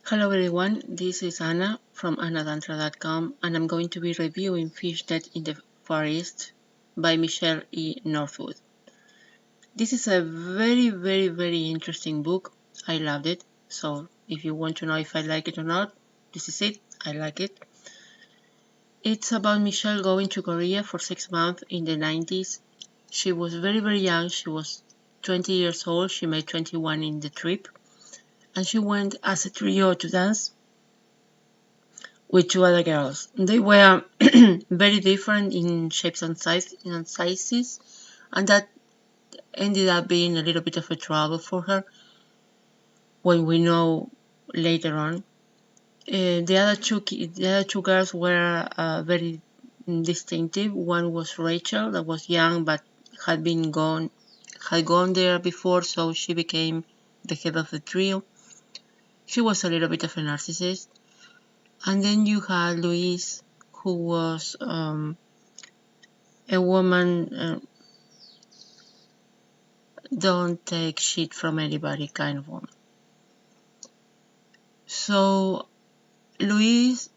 Hello everyone, this is Anna from annadantra.com and I'm going to be reviewing Fishnet in the Far East by Michele E. Northwood. This is a very interesting book. I loved it. So if you want to know if I like it or not, this is it. I like it. It's about Michele going to Korea for 6 months in the 90s. She was very young. She was 20 years old. She made 21 in the trip. And she went as a trio to dance with two other girls. They were very different in shapes and sizes, and that ended up being a little bit of a trouble for her when we know later on. The other two girls were very distinctive. One was Rachel, that was young but had gone there before, so she became the head of the trio. She was a little bit of a narcissist. And then you had Louise, who was a woman, don't take shit from anybody kind of woman. So Louise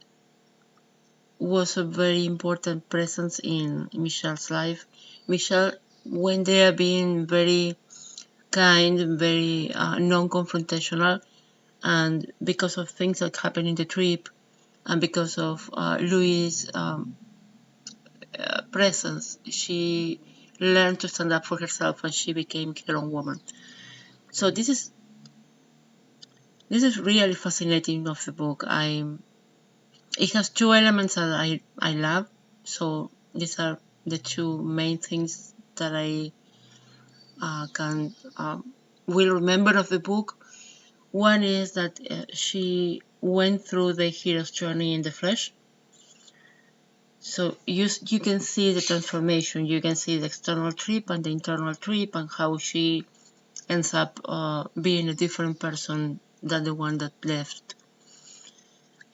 was a very important presence in Michele's life. Michele went there being very kind, very non-confrontational, and because of things that happened in the trip, and because of Louis' presence, she learned to stand up for herself and she became her own woman. So this is really fascinating of the book. It has two elements that I love. So these are the two main things that I can will remember of the book. One is that she went through the hero's journey in the flesh. So you can see the transformation. You can see the external trip and the internal trip and how she ends up being a different person than the one that left,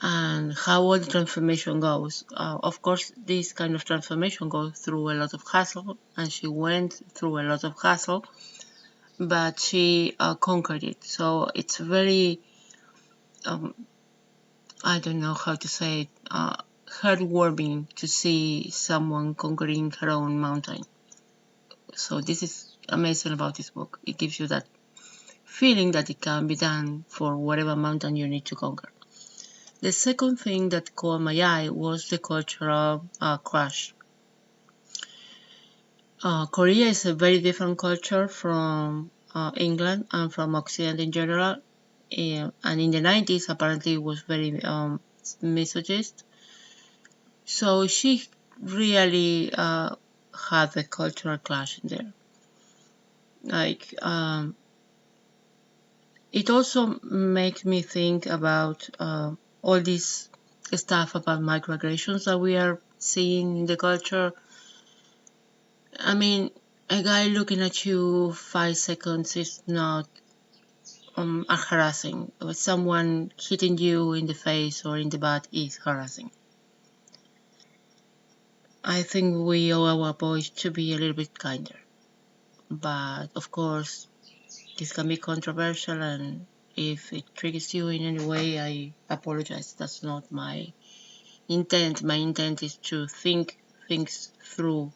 and how all the transformation goes. Of course, this kind of transformation goes through a lot of hassle, and she went through a lot of hassle, but she conquered it. So it's very, I don't know how to say it, heartwarming to see someone conquering her own mountain. So this is amazing about this book. It gives you that feeling that it can be done for whatever mountain you need to conquer. The second thing that caught my eye was the cultural clash. Korea is a very different culture from England and from Occident in general. And in the 90s, apparently, it was very misogynist. So she really had a cultural clash in there. Like, it also makes me think about all this stuff about microaggressions that we are seeing in the culture. I mean, a guy looking at you 5 seconds is not harassing. But someone hitting you in the face or in the butt is harassing. I think we owe our boys to be a little bit kinder. But of course, this can be controversial, and if it triggers you in any way, I apologize. That's not my intent. My intent is to think things through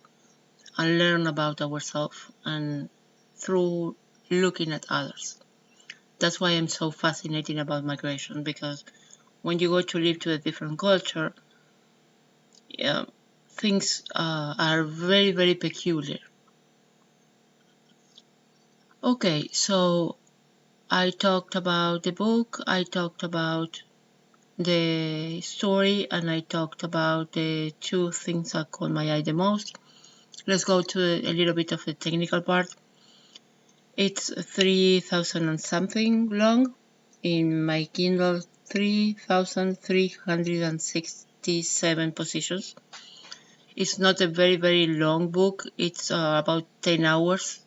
and learn about ourselves and through looking at others. That's why I'm so fascinated about migration, because when you go to live to a different culture, yeah, things are very peculiar. Okay, so I talked about the book, I talked about the story, and I talked about the two things that caught my eye the most. Let's go to a little bit of the technical part. It's 3,000 and something long. In my Kindle, 3,367 positions. It's not a very long book. It's about 10 hours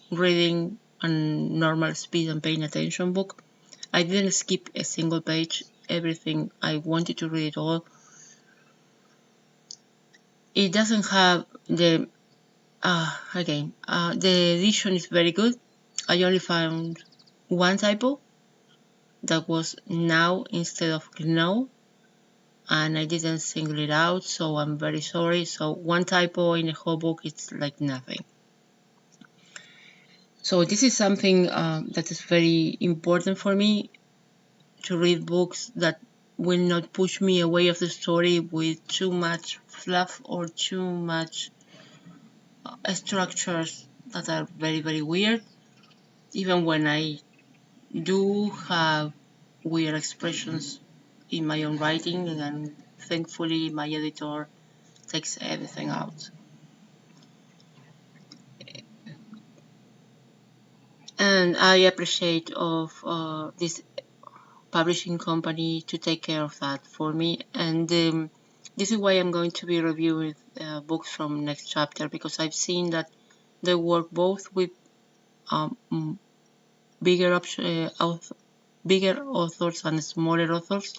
reading on normal speed and paying attention book. I didn't skip a single page. Everything I wanted to read it all. It doesn't have the the edition is very good. I only found one typo, that was now instead of no, and I didn't single it out, so I'm very sorry. So one typo in the whole book, it's like nothing. So this is something that is very important for me, to read books that will not push me away of the story with too much fluff or too much structures that are very, very weird. Even when I do have weird expressions in my own writing, and thankfully my editor takes everything out. And I appreciate of this publishing company to take care of that for me. And this is why I'm going to be reviewing books from next chapter, because I've seen that they work both with um, bigger bigger authors and smaller authors,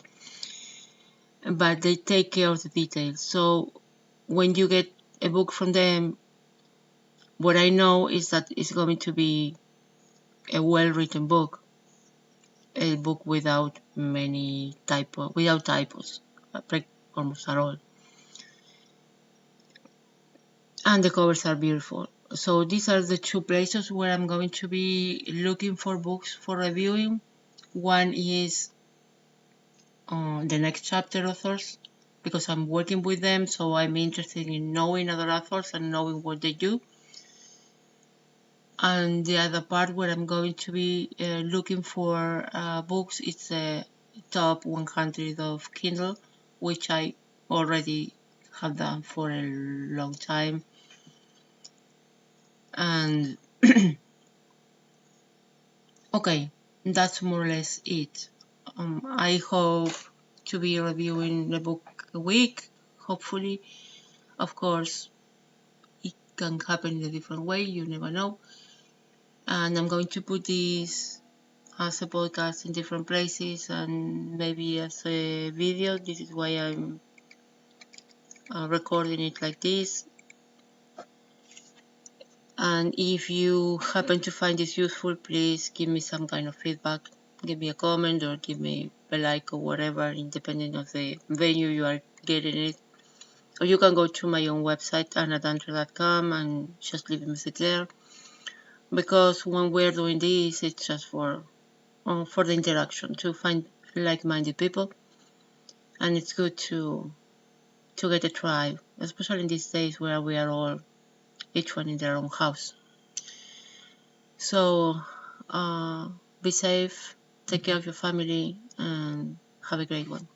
but they take care of the details. So when you get a book from them, what I know is that it's going to be a well-written book, a book without without typos, almost at all. And the covers are beautiful. So these are the two places where I'm going to be looking for books for reviewing. One is the next chapter authors, because I'm working with them, so I'm interested in knowing other authors and knowing what they do. And the other part where I'm going to be looking for books, it's the top 100 of Kindle, which I already have done for a long time. And okay, that's more or less it. I hope to be reviewing the book a week, hopefully. Of course, it can happen in a different way, you never know. And I'm going to put this as a podcast in different places and maybe as a video. This is why I'm recording it like this. And if you happen to find this useful, please give me some kind of feedback. Give me a comment or give me a like or whatever, independent of the venue you are getting it. Or you can go to my own website, anadantra.com, and just leave a message there. Because when we're doing this, it's just for the interaction, to find like-minded people, and it's good to get a tribe, especially in these days where we are all each one in their own house. So be safe, take care of your family, and have a great one.